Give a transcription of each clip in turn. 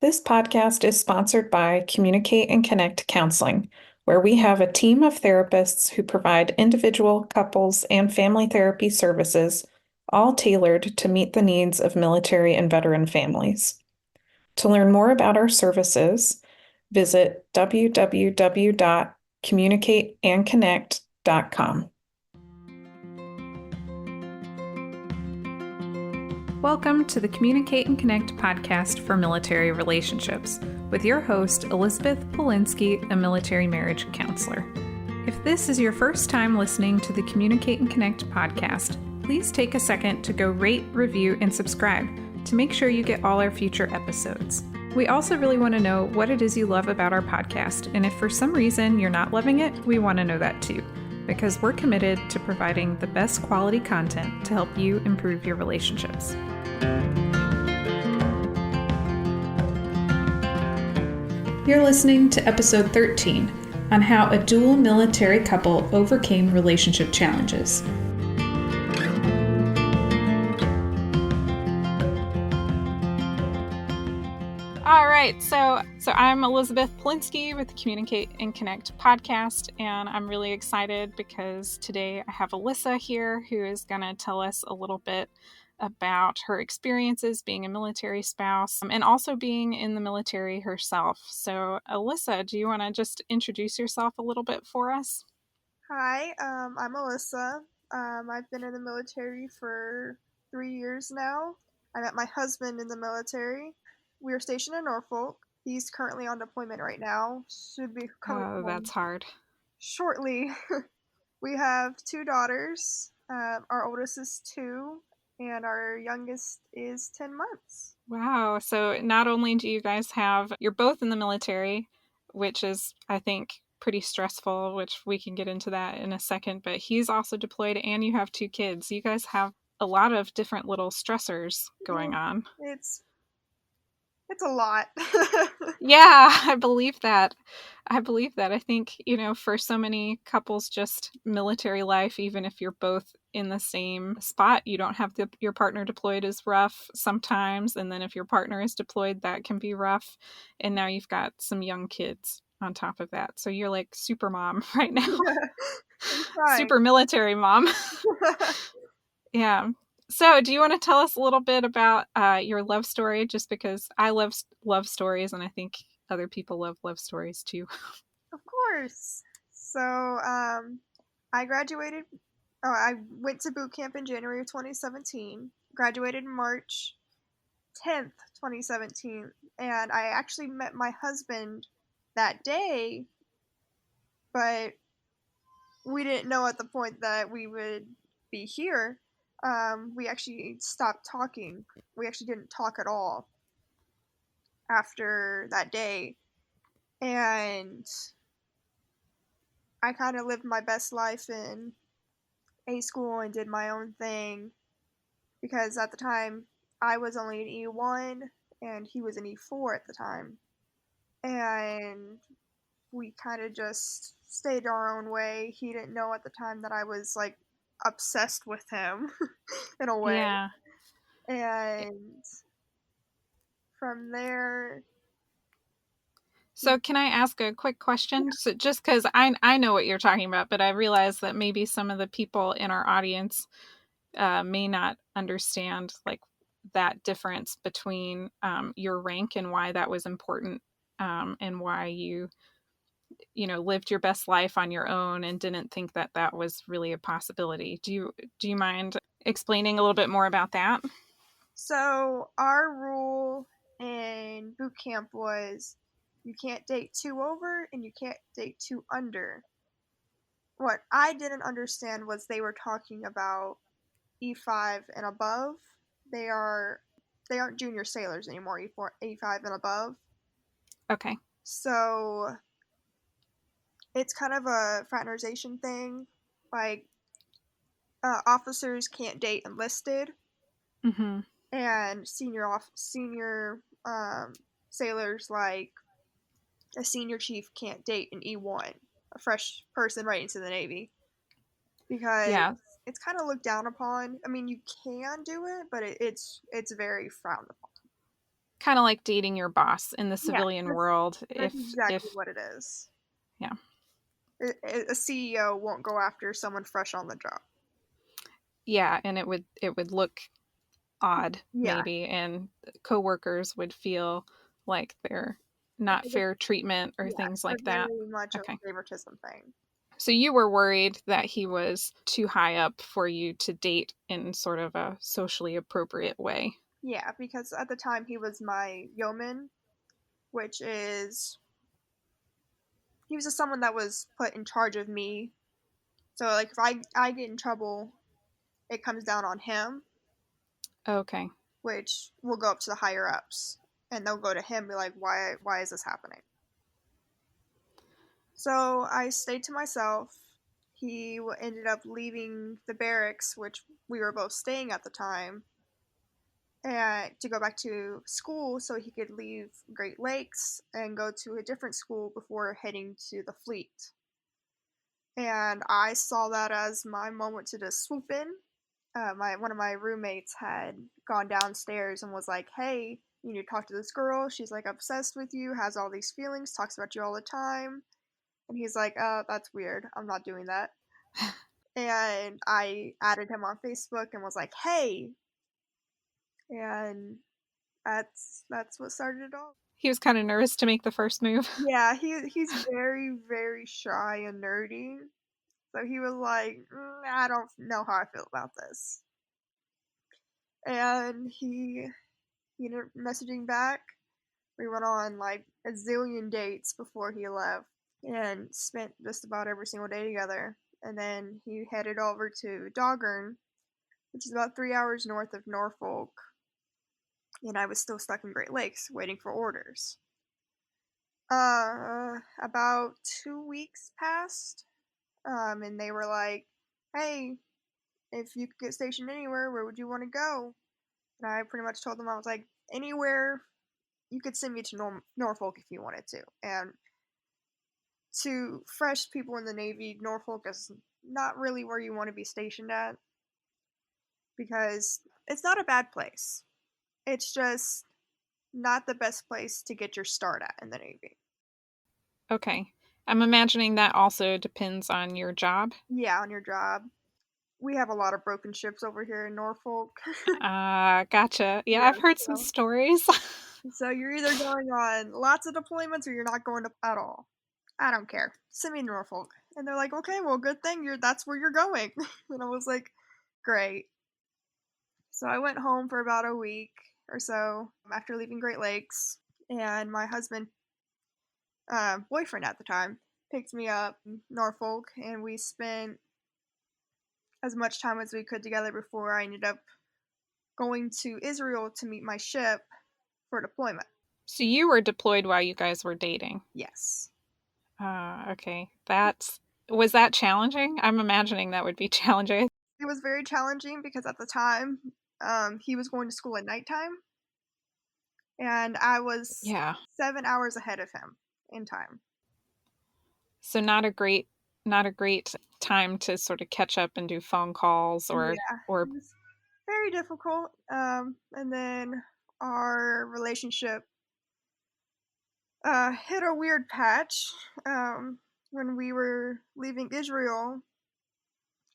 This podcast is sponsored by Communicate and Connect Counseling, where we have a team of therapists who provide individual, couples, and family therapy services, all tailored to meet the needs of military and veteran families. To learn more about our services, visit www.communicateandconnect.com. Welcome to the Communicate and Connect podcast for military relationships with your host, Elizabeth Polinsky, a military marriage counselor. If this is your first time listening to the Communicate and Connect podcast, please take a second to go rate, review, and subscribe to make sure you get all our future episodes. We also really want to know what it is you love about our podcast, and if for some reason you're not loving it, we want to know that too, because we're committed to providing the best quality content to help you improve your relationships. You're listening to episode 13 on how a dual military couple overcame relationship challenges. All right, so I'm Elizabeth Polinsky with the Communicate and Connect podcast, and I'm really excited because today I have Alyssa here who is going to tell us a little bit about her experiences being a military spouse and also being in the military herself. So Alyssa, do you want to just introduce yourself a little bit for us? Hi, I'm Alyssa. I've been in the military for 3 years now. I met my husband in the military. We are stationed in Norfolk. He's currently on deployment right now. Should be coming Oh, that's home hard. shortly. We have 2 daughters. Our oldest is 2, and our youngest is 10 months. Wow. So not only do you guys you're both in the military, which is, I think, pretty stressful, which we can get into that in a second, but he's also deployed and you have 2 kids. You guys have a lot of different little stressors going on. It's a lot. Yeah, I believe that. I think, for so many couples, just military life, even if you're both in the same spot, you don't have your partner deployed is rough sometimes. And then if your partner is deployed, that can be rough. And now you've got some young kids on top of that. So you're like super mom right now, I'm trying. super military mom. Yeah. So, do you want to tell us a little bit about your love story? Just because I love love stories, and I think other people love love stories too. Of course. So, I graduated. Oh, I went to boot camp in January of 2017. Graduated March 10th, 2017, and I actually met my husband that day, but we didn't know at the point that we would be here. We actually stopped talking. We actually didn't talk at all after that day, and I kind of lived my best life in A school and did my own thing because at the time I was only an E1 and he was an E4 at the time. And we kind of just stayed our own way. He didn't know at the time that I was like obsessed with him in a way. Yeah. And from there, So, can I ask a quick question? So, just because I know what you're talking about, but I realize that maybe some of the people in our audience may not understand like that difference between your rank and why that was important, and why you lived your best life on your own and didn't think that that was really a possibility. Do you mind explaining a little bit more about that? so our rule in boot camp was you can't date 2 over and you can't date 2 under. What I didn't understand was they were talking about E5 and above. They are they aren't junior sailors anymore, E4, E5 and above. Okay. So it's kind of a fraternization thing. Like officers can't date enlisted, Mm-hmm. and senior sailors like a senior chief can't date an E1, a fresh person right into the Navy, because Yeah. it's kind of looked down upon. I mean, you can do it, but it's very frowned upon. kind of like dating your boss in the Yeah, civilian world. that's If exactly what it is. yeah. A CEO won't go after someone fresh on the job. Yeah, and it would look odd Yeah. maybe, and coworkers would feel like they're not fair treatment or Yeah, things a like that. very much a Okay. favoritism thing. So you were worried that he was too high up for you to date in sort of a socially appropriate way. Yeah, because at the time he was my yeoman, which is he was just someone that was put in charge of me. So like if I get in trouble, it comes down on him, Okay. which will go up to the higher ups, and they'll go to him and be like, why is this happening? So I stayed to myself. He ended up leaving the barracks, which we were both staying at the time, and to go back to school so he could leave Great Lakes and go to a different school before heading to the fleet. And I saw that as my moment to just swoop in. One of my roommates had gone downstairs and was like, "Hey, you need to talk to this girl. She's like obsessed with you, has all these feelings, talks about you all the time." And he's like, that's weird. I'm not doing that." And I added him on Facebook and was like, "Hey," and that's what started it all. He was kind of nervous to make the first move. Yeah, he's very very shy and nerdy, so he was like, I don't know how I feel about this," and he ended up messaging back. We went on like a zillion dates before he left and spent just about every single day together. And then he headed over to Doggern, which is about 3 hours north of Norfolk, and I was still stuck in Great Lakes waiting for orders. About 2 weeks passed, and they were like, "Hey, if you could get stationed anywhere, where would you want to go?" And I pretty much told them I was like, "Anywhere. You could send me to Norfolk if you wanted to." And to fresh people in the Navy, Norfolk is not really where you want to be stationed at because it's not a bad place. It's just not the best place to get your start at in the Navy. Okay. I'm imagining that also depends on your job. Yeah, on your job. We have a lot of broken ships over here in Norfolk. Gotcha. Yeah, Yeah, I've heard some so stories. so you're either going on lots of deployments or you're not going to at all. I don't care. Send me to Norfolk. And they're like, "Okay, well, good thing that's where you're going." And I was like, "Great." So I went home for about a week or so after leaving Great Lakes, and my husband, boyfriend at the time, picked me up in Norfolk, and we spent as much time as we could together before I ended up going to Israel to meet my ship for deployment. So you were deployed while you guys were dating. Yes. Okay. Was that challenging? I'm imagining that would be challenging. It was very challenging because at the time, he was going to school at nighttime, and I was Yeah. 7 hours ahead of him in time. So not a great time to sort of catch up and do phone calls Yeah, or it was very difficult. And then our relationship hit a weird patch. When we were leaving Israel,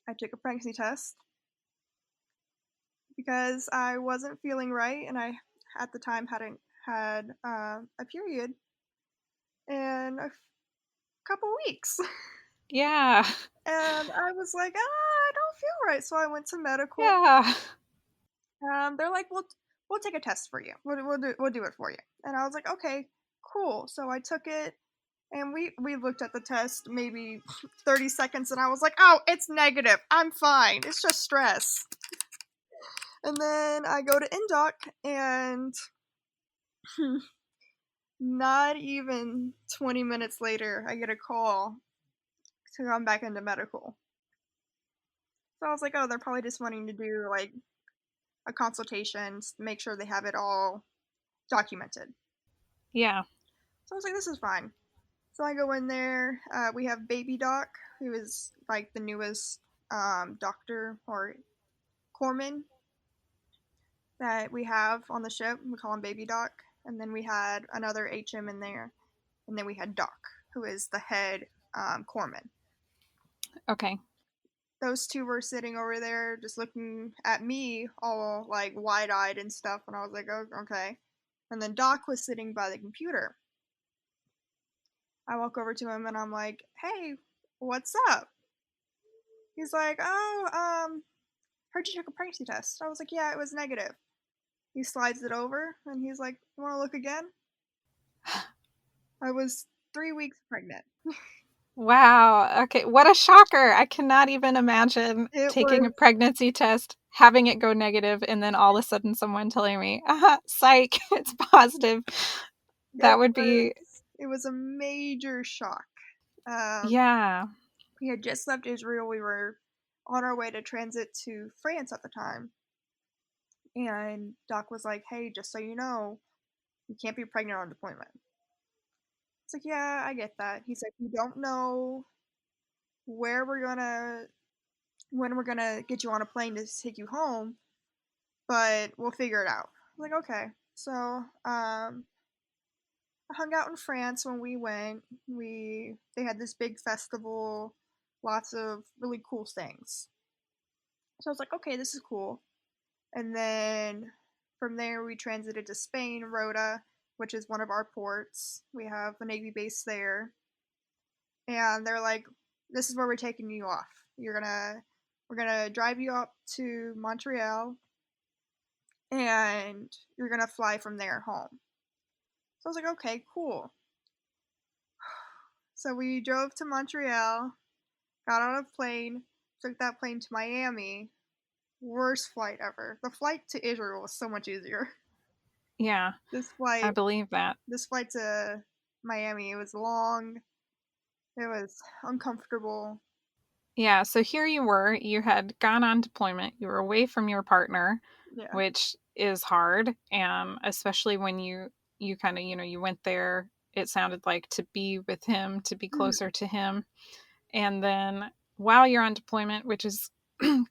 I took a pregnancy test because I wasn't feeling right, and I at the time hadn't had a period in a couple weeks. yeah. And I was like, I don't feel right. So I went to medical. Yeah. They're like, we'll take a test for you. We'll do it for you. And I was like, okay, cool. So I took it, and we looked at the test maybe 30 seconds, and I was like, oh, it's negative. I'm fine. It's just stress. And then I go to Indoc, and not even 20 minutes later, I get a call to come back into medical. So I was like, oh, they're probably just wanting to do like a consultation, make sure they have it all documented. Yeah. So I was like, this is fine. So I go in there. We have Baby Doc, who is like the newest doctor or corpsman that we have on the ship. We call him Baby Doc. and then we had another HM in there, and then we had Doc, who is the head corpsman. Okay. Those two were sitting over there just looking at me all like wide-eyed and stuff, and I was like, oh, okay. And then Doc was sitting by the computer. I walk over to him and I'm like, hey, what's up? He's like, oh, heard you took a pregnancy test. I was like, yeah, it was negative. He slides it over and he's like, you want to look again? I was 3 weeks pregnant. Wow. Okay. What a shocker. I cannot even imagine It taking a was, pregnancy test, having it go negative, and then all of a sudden someone telling me, psych, it's positive. That would be, it was a major shock. yeah. We had just left Israel. We were on our way to transit to France at the time. And Doc was like, hey, just so you know, you can't be pregnant on deployment. It's like, yeah, I get that. He's like, we don't know where we're gonna, when we're gonna get you on a plane to take you home, but we'll figure it out. I'm like, okay. So, I hung out in France when we went. They had this big festival, lots of really cool things. So I was like, okay, this is cool. And then from there, we transited to Spain, Rota, which is one of our ports. We have a Navy base there. And they're like, this is where we're taking you off. We're gonna drive you up to Montreal, and you're gonna fly from there home. So I was like, okay, cool. So we drove to Montreal, got on a plane, took that plane to Miami. Worst flight ever. The flight to Israel was so much easier. Yeah. This I flight believe that. this flight to Miami, it was long. It was uncomfortable. Yeah. So here you were, you had gone on deployment, you were away from your partner, Yeah. which is hard. And especially when you kind of, you went there, it sounded like to be with him, to be closer to him. And then while you're on deployment, which is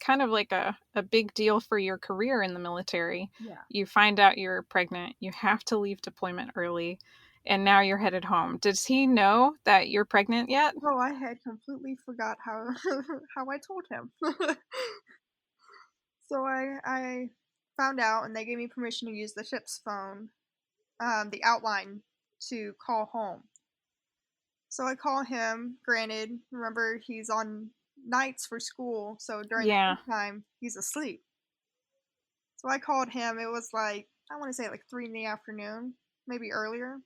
kind of like a big deal for your career in the military, Yeah. you find out you're pregnant, you have to leave deployment early, and now you're headed home. Does he know that you're pregnant yet? Oh, I had completely forgot how how I told him. So I found out, and they gave me permission to use the ship's phone, the outline, to call home. So I call him. Granted, remember he's on nights for school, so during the Yeah. daytime he's asleep. So I called him. It was like, I want to say like 3 in the afternoon, maybe earlier.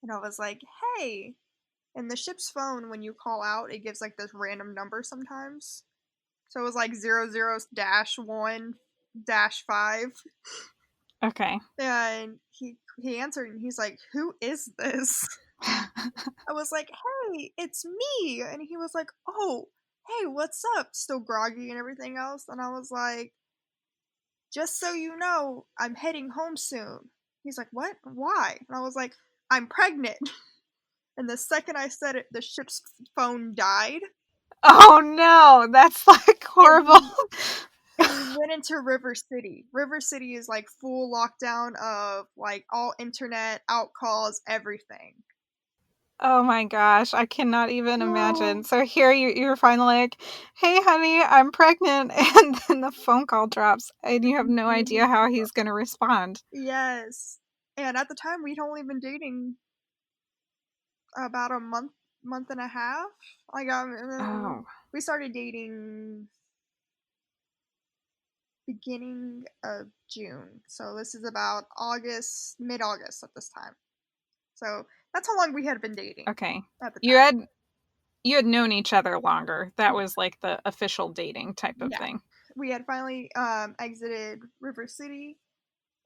And I was like, hey. And the ship's phone, when you call out, it gives like this random number sometimes. So it was like 00-1-5. Okay. And he answered and he's like, who is this? I was like, hey, it's me. And he was like, oh, hey, what's up? Still groggy and everything else. And I was like, just so you know, I'm heading home soon. He's like, what? Why? And I was like, I'm pregnant. And the second I said it, the ship's phone died. Oh no, that's like horrible. And we went into River City. River City is like full lockdown of like all internet, out calls, everything. Oh my gosh, I cannot even imagine. Oh, So here you're finally like, hey honey, I'm pregnant, and then the phone call drops and you have no idea how he's gonna respond. yes. And at the time, we'd only been dating about a month and a half. Like, Oh, we started dating beginning of June. So this is about August, mid-August at this time. So that's how long we had been dating okay. at the You time. had you had known each other longer. That was like the official dating type of Yeah. thing. We had finally exited River City,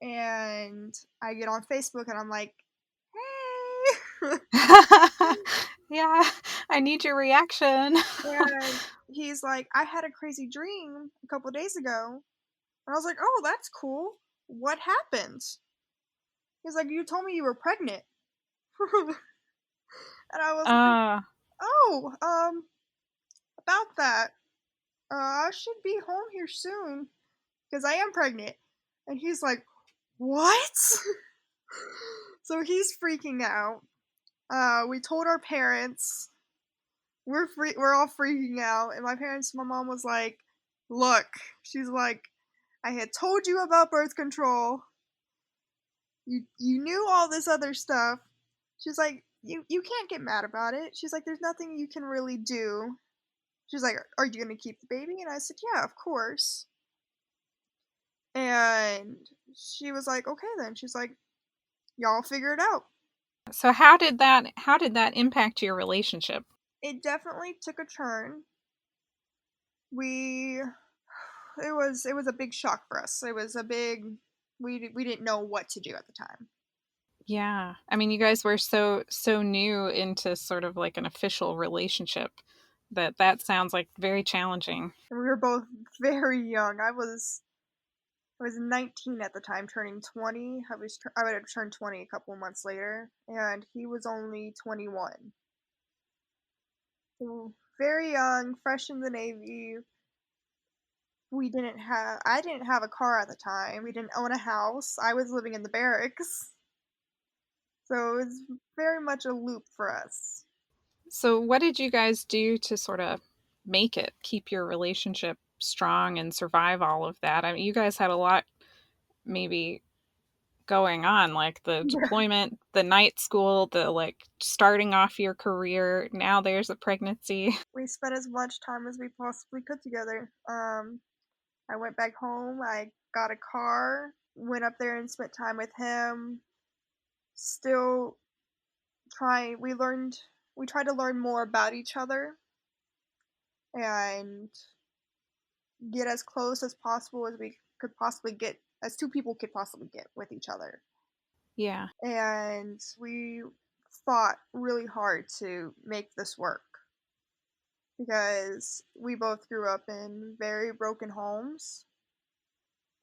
and I get on Facebook and I'm like, hey. Yeah, I need your reaction. And he's like, I had a crazy dream a couple days ago. And I was like, oh, that's cool. What happened? He's like, you told me you were pregnant. And I was like, Uh, oh, about that. I should be home here soon because I am pregnant. And he's like, what? So he's freaking out. We told our parents. We're all freaking out, and my mom was like, "Look," she's like, "I had told you about birth control. You knew all this other stuff." She's like, "You can't get mad about it." She's like, "There's nothing you can really do." She's like, "Are you gonna keep the baby?" And I said, "Yeah, of course." And she was like, "Okay then." She's like, "Y'all figure it out." So how did that impact your relationship? It definitely took a turn. We it was a big shock for us. It was a big we didn't know what to do at the time. Yeah. I mean, you guys were so new into sort of like an official relationship that sounds like very challenging. And we were both very young. I was 19 at the time, turning 20. I would have turned 20 a couple of months later, and he was only 21. So very young, fresh in the Navy. I didn't have a car at the time. We didn't own a house. I was living in the barracks. So it was very much a loop for us. So what did you guys do to sort of keep your relationship strong and survive all of that? I mean, you guys had a lot maybe going on, like the deployment, the night school, the like starting off your career. Now there's a pregnancy. We spent as much time as we possibly could together. I went back home. I got a car, went up there and spent time with him. Still trying, we tried to learn more about each other and get as close as possible as we could possibly get, as two people could possibly get with each other. Yeah. And we fought really hard to make this work because we both grew up in very broken homes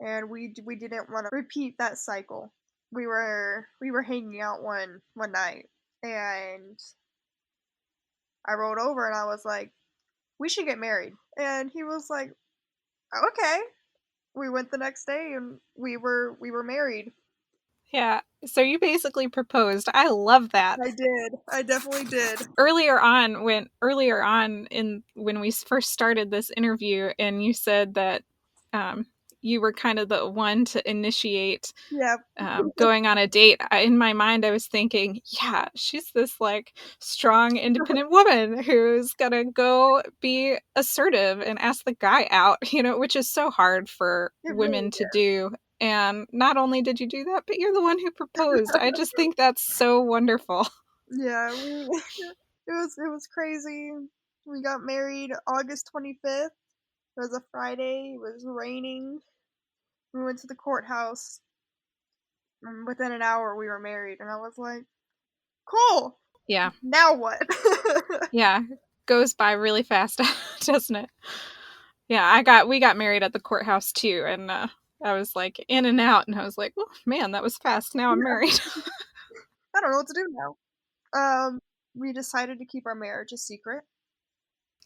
and we didn't want to repeat that cycle. We were hanging out one night and I rolled over and I was like, "We should get married." And he was like, "Okay." We went the next day and we were married. Yeah. So you basically proposed. I love that. I did. I definitely did. Earlier on in when we first started this interview, and you said that um, you were kind of the one to initiate Yeah. going on a date. In my mind, I was thinking, yeah, she's this like strong, independent woman who's gonna go be assertive and ask the guy out, which is so hard for It really women to do. And not only did you do that, but you're the one who proposed. I just think that's so wonderful. Yeah, we it was crazy. We got married August 25th. It was a Friday. It was raining. We went to the courthouse. And within an hour, we were married, and I was like, "Cool. Yeah. Now what?" Yeah. Goes by really fast, doesn't it? Yeah, we got married at the courthouse too, and I was like in and out, and I was like, oh man, that was fast. Now I'm married. I don't know what to do now. We decided to keep our marriage a secret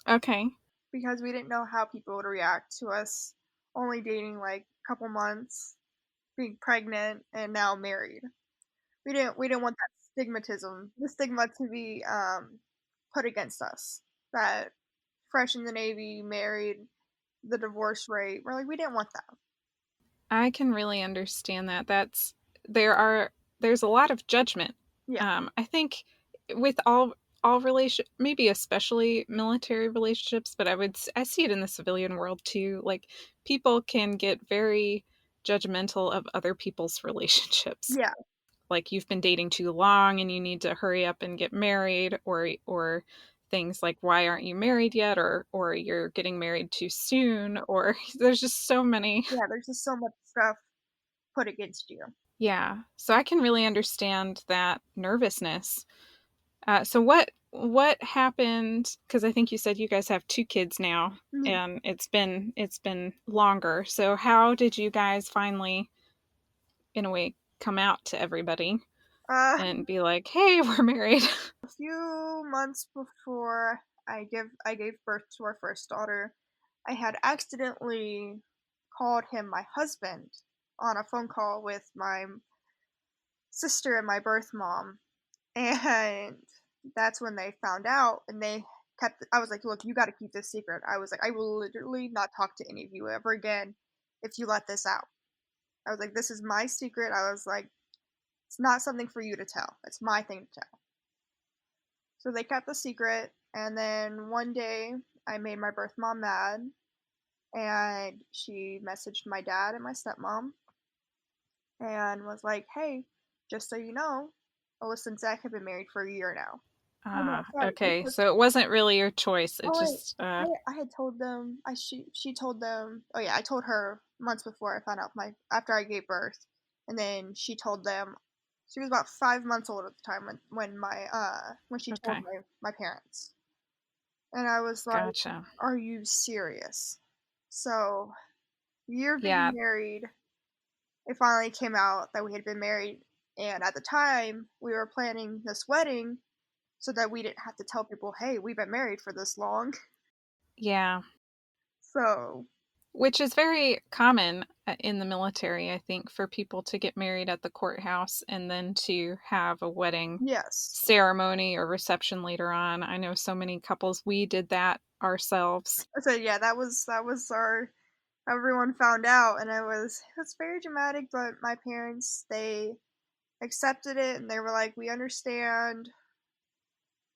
Okay. because we didn't know how people would react to us only dating like a couple months, being pregnant, and now married. We didn't want that the stigma to be put against us. That fresh in the Navy, married, the divorce rate. We're like, we didn't want that. I can really understand that. There's a lot of judgment. Yeah. I think with all maybe especially military relationships, but I see it in the civilian world too. Like people can get very judgmental of other people's relationships. Yeah. Like you've been dating too long and you need to hurry up and get married, or things like why aren't you married yet, or you're getting married too soon, or there's just so many. Yeah. There's just so much stuff put against you. Yeah, so I can really understand that nervousness. So what happened, because I think you said you guys have two kids now, Yeah. and it's been longer, so how did you guys finally in a way come out to everybody Uh, and be like, hey, we're married? a few months before I gave birth to our first daughter, I had accidentally called him my husband on a phone call with my sister and my birth mom. And that's when they found out, and they I was like, "Look, you gotta keep this secret." I was like, "I will literally not talk to any of you ever again if you let this out." I was like, "This is my secret." I was like, "It's not something for you to tell. It's my thing to tell." So they kept the secret, and then one day I made my birth mom mad, and she messaged my dad and my stepmom and was like, "Hey, just so you know, Alyssa and Zach have been married for a year now." Oh no, sorry. Okay. So it wasn't really your choice. It Oh wait, just, I had told them. She told them. Oh yeah, I told her months before I found out after I gave birth, and then she told them. She was about 5 months old at the time when she told okay. my parents, and I was like, Gotcha. "Are you serious?" So year Yeah. being married, it finally came out that we had been married, and at the time we were planning this wedding so that we didn't have to tell people, "Hey, we've been married for this long." Yeah. So Which is very common in the military, I think, for people to get married at the courthouse and then to have a wedding yes. ceremony or reception later on. I know so many couples, we did that ourselves. So yeah, that was our everyone found out, and it was very dramatic, but my parents, they accepted it, and they were like, "We understand.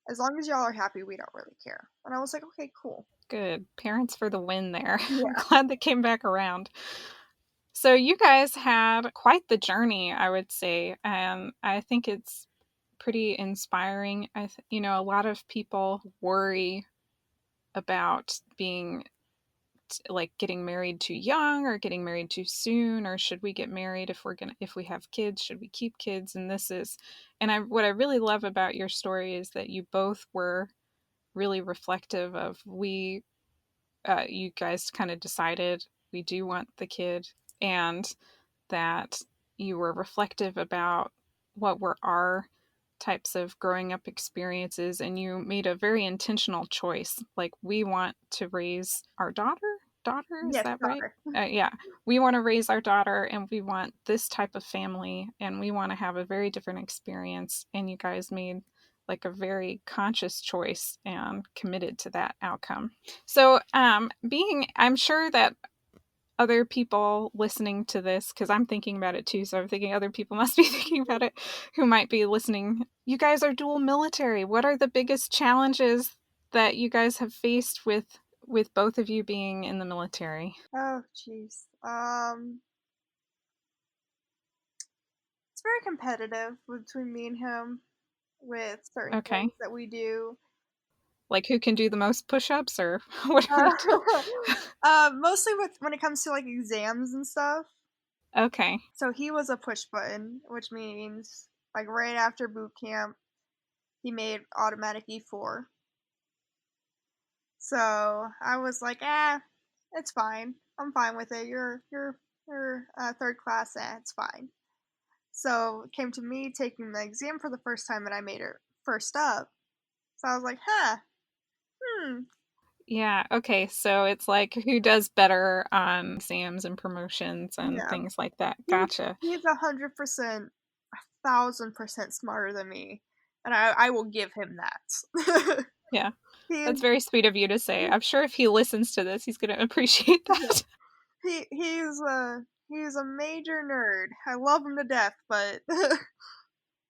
As long as y'all are happy, we don't really care." And I was like, "Okay, cool." Good. Parents for the win there. I'm Yeah. glad they came back around. So you guys had quite the journey, I would say, and I think it's pretty inspiring. A lot of people worry about being like getting married too young or getting married too soon, or should we get married if we have kids, should we keep kids? And what I really love about your story is that you both were really reflective of you guys kind of decided we do want the kid, and that you were reflective about what were our types of growing up experiences, and you made a very intentional choice. Like, we want to raise our daughter, is Yes, that right? daughter. Yeah, we want to raise our daughter, and we want this type of family, and we want to have a very different experience. And you guys made like a very conscious choice and committed to that outcome. So I'm sure that other people listening to this, because I'm thinking about it too, so I'm thinking other people must be thinking about it who might be listening. You guys are dual military. What are the biggest challenges that you guys have faced with both of you being in the military? Oh, jeez. It's very competitive between me and him with certain Okay. things that we do. Like, who can do the most push-ups, or what are we doing? Uh, mostly when it comes to like exams and stuff. Okay. So he was a push button, which means like right after boot camp, he made automatic E4. So I was like, it's fine. I'm fine with it. You're third class. It's fine. So it came to me taking the exam for the first time, and I made it first up. So I was like, hmm, Yeah, okay. So it's like who does better on exams and promotions and yeah. things like that. He's Gotcha. he's 100%, 1,000% smarter than me, and I will give him that. Yeah. he is That's very sweet of you to say. I'm sure if he listens to this, he's going to appreciate yeah, that. he's a major nerd. I love him to death, but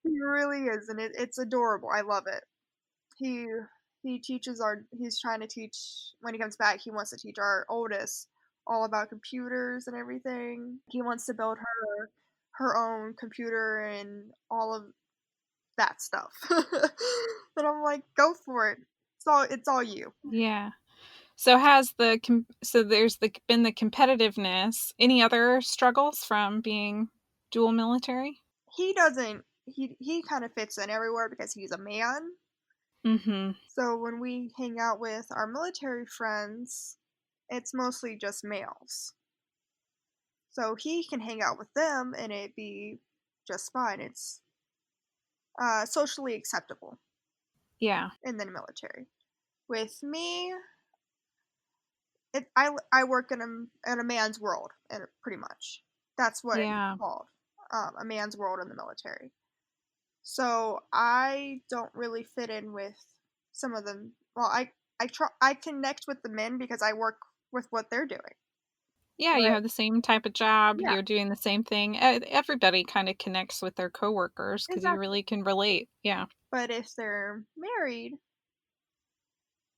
he really is, and it's adorable. I love it. He he's trying to teach when he comes back. He wants to teach our oldest all about computers and everything. He wants to build her own computer and all of that stuff. And I'm like, go for it. It's all you. Yeah. So there's been the competitiveness. Any other struggles from being dual military? He doesn't. He kind of fits in everywhere because he's a man. Mhm. So when we hang out with our military friends, it's mostly just males. So he can hang out with them and it be just fine. It's socially acceptable Yeah. in the military. With me, I work in a man's world, and pretty much that's what it's Yeah. called. a man's world in the military. So I don't really fit in with some of them. Well, I connect with the men because I work with what they're doing. Yeah, you have the same type of job, Yeah, you're doing the same thing. Everybody kind of connects with their coworkers because you exactly. really can relate. Yeah. But if they're married,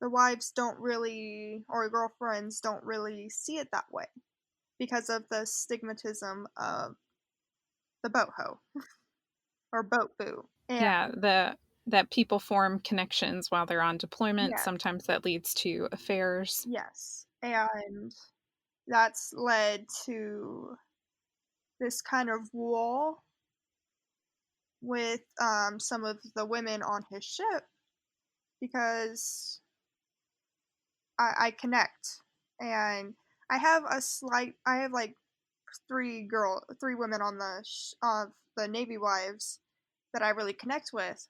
the wives don't really, or girlfriends don't really see it that way because of the stigmatism of the boat hoe or boat boo. And Yeah, that people form connections while they're on deployment. yeah, Sometimes that leads to affairs. yes. And that's led to this kind of wall with some of the women on his ship because I connect and I have like three women on of the Navy wives that I really connect with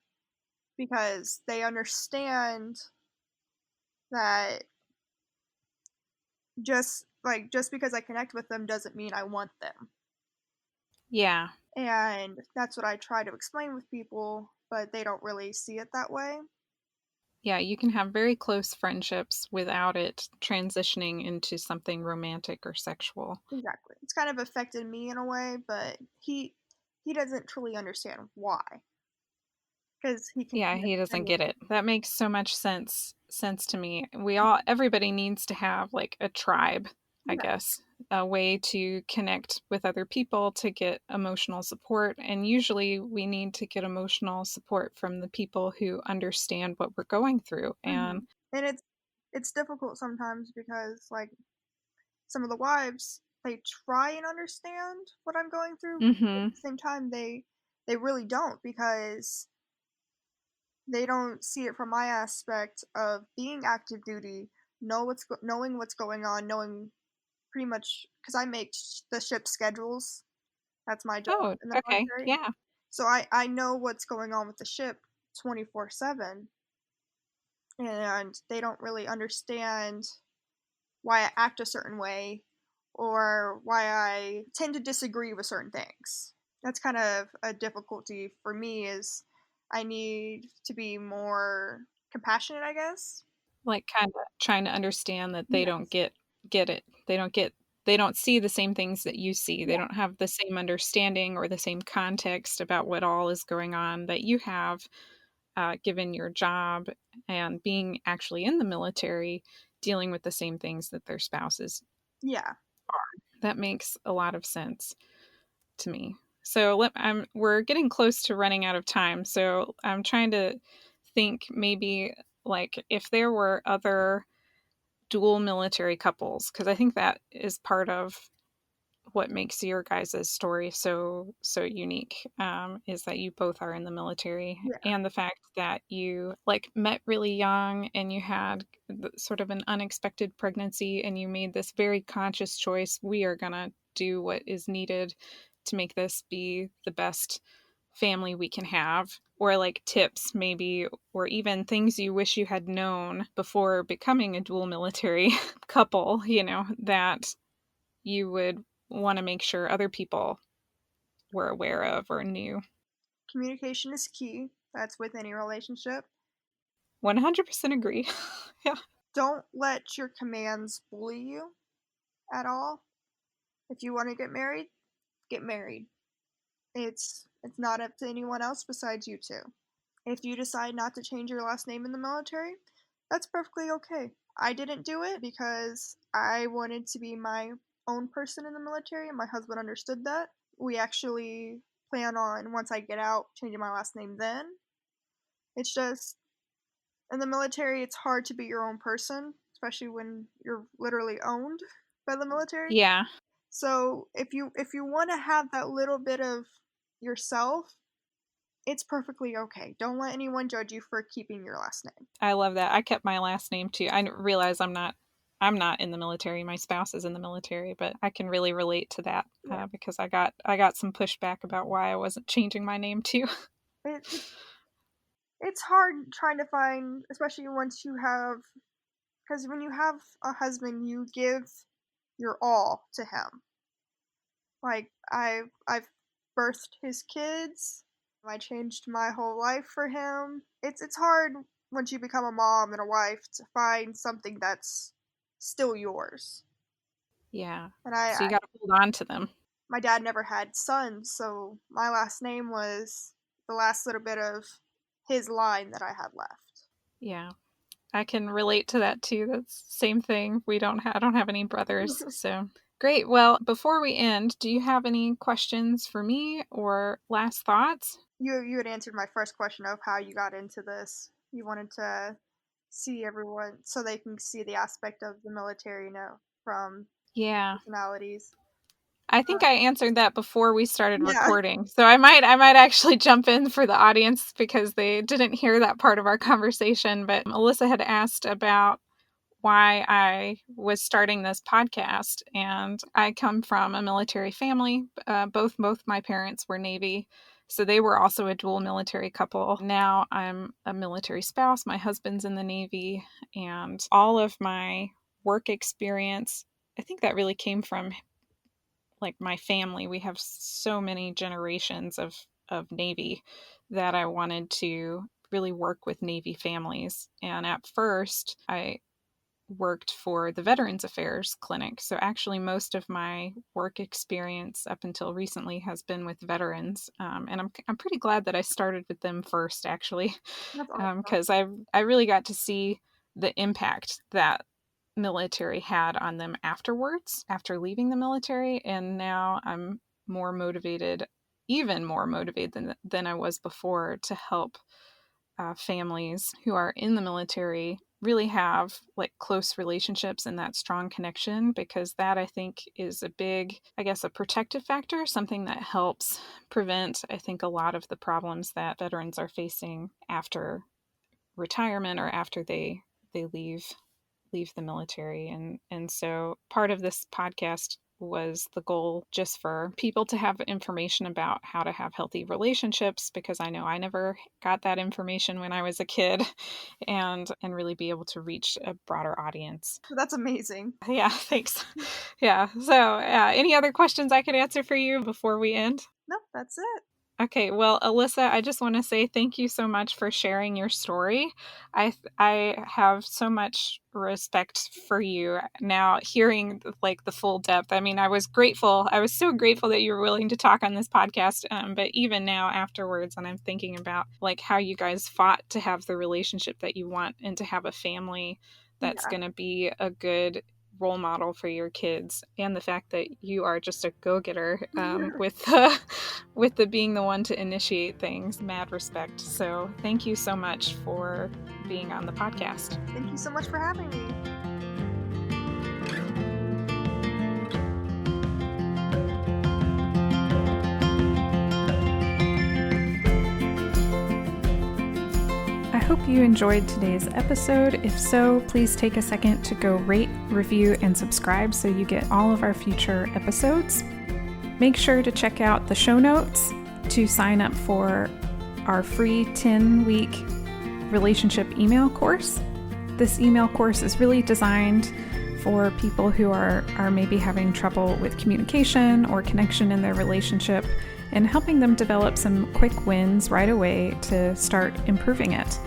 because they understand that just because I connect with them doesn't mean I want them. Yeah. And that's what I try to explain with people, but they don't really see it that way. Yeah, you can have very close friendships without it transitioning into something romantic or sexual. Exactly. It's kind of affected me in a way, but he doesn't truly understand why because he can Yeah, connect he with doesn't get anyone. it. That makes so much sense to me. Everybody needs to have like a tribe, I Yeah. guess, a way to connect with other people to get emotional support. And usually we need to get emotional support from the people who understand what we're going through. Hmm. And And it's difficult sometimes because like some of the wives they try and understand what I'm going through, but at mhm. the same time they really don't because they don't see it from my aspect of being active duty, knowing what's going on, knowing pretty much because I make the ship schedules. That's my job Oh, in the okay. military. Yeah. So I know what's going on with the ship 24/7, and they don't really understand why I act a certain way or why I tend to disagree with certain things. That's kind of a difficulty for me is I need to be more compassionate, I guess. Like kind of trying to understand that they don't Yes. get it. They don't see the same things that you see. They Yeah. don't have the same understanding or the same context about what all is going on that you have, given your job and being actually in the military, dealing with the same things that their spouses. Yeah. That makes a lot of sense to me. So we're getting close to running out of time. So I'm trying to think maybe like if there were other dual military couples, because I think that is part of what makes your guys' story so unique, is that you both are in the military, Yeah. and the fact that you like met really young and you had sort of an unexpected pregnancy and you made this very conscious choice. We are gonna do what is needed to make this be the best family we can have, or like tips maybe, or even things you wish you had known before becoming a dual military couple, that you would want to make sure other people were aware of or knew. Communication is key. That's with any relationship. 100% agree. Yeah. Don't let your commands bully you at all. If you want to get married, get married. It's not up to anyone else besides you two. If you decide not to change your last name in the military, that's perfectly okay. I didn't do it because I wanted to be my own person in the military, and my husband understood that. We actually plan on, once I get out, changing my last name then. It's just, in the military, it's hard to be your own person, especially when you're literally owned by the military. Yeah, So if you want to have that little bit of yourself, it's perfectly okay. Don't let anyone judge you for keeping your last name. I love that. I kept my last name too. I realize I'm not in the military. My spouse is in the military, but I can really relate to that, Yeah. because I got some pushback about why I wasn't changing my name too. It's hard trying to find, especially once you have, because when you have a husband, you give your all to him. Like I've birthed his kids. I changed my whole life for him. It's hard once you become a mom and a wife to find something that's still yours. Yeah. And So you got to hold on to them. my dad never had sons, so my last name was the last little bit of his line that I had left. Yeah. I can relate to that too. That's the same thing. I don't have any brothers, so great. Well, before we end, do you have any questions for me or last thoughts? You had answered my first question of how you got into this. You wanted to see everyone so they can see the aspect of the military, from personalities. I think I answered that before we started Yeah. recording. So I might actually jump in for the audience because they didn't hear that part of our conversation, but Alyssa had asked about why I was starting this podcast, and I come from a military family. Both my parents were Navy, so they were also a dual military couple. Now I'm a military spouse. My husband's in the Navy, and all of my work experience, I think that really came from like my family. We have so many generations of Navy that I wanted to really work with Navy families. And at first, I worked for the Veterans Affairs Clinic. So actually, most of my work experience up until recently has been with veterans, and I'm pretty glad that I started with them first, actually, because I really got to see the impact that military had on them afterwards, after leaving the military, and now I'm more motivated, even more motivated than I was before, to help families who are in the military really have like close relationships and that strong connection, because that I think is a big, I guess, a protective factor, something that helps prevent, I think, a lot of the problems that veterans are facing after retirement or after they leave the military. And so part of this podcast was the goal just for people to have information about how to have healthy relationships, because I know I never got that information when I was a kid, and really be able to reach a broader audience. That's amazing. Yeah, thanks. Yeah. So any other questions I could answer for you before we end? Nope, that's it. Okay, well, Alyssa, I just want to say thank you so much for sharing your story. I have so much respect for you now, hearing like the full depth. I mean, I was grateful. I was so grateful that you were willing to talk on this podcast. But even now afterwards, and I'm thinking about like how you guys fought to have the relationship that you want and to have a family that's going to be a good role model for your kids, and the fact that you are just a go-getter with the being the one to initiate things. Mad respect. So thank you so much for being on the podcast. Thank you so much for having me. I hope you enjoyed today's episode. If so, please take a second to go rate, review, and subscribe so you get all of our future episodes. Make sure to check out the show notes to sign up for our free 10-week relationship email course. This email course is really designed for people who are maybe having trouble with communication or connection in their relationship, and helping them develop some quick wins right away to start improving it.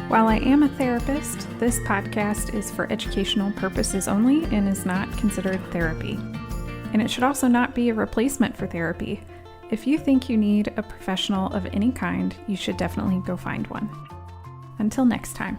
While I am a therapist, this podcast is for educational purposes only and is not considered therapy. And it should also not be a replacement for therapy. If you think you need a professional of any kind, you should definitely go find one. Until next time.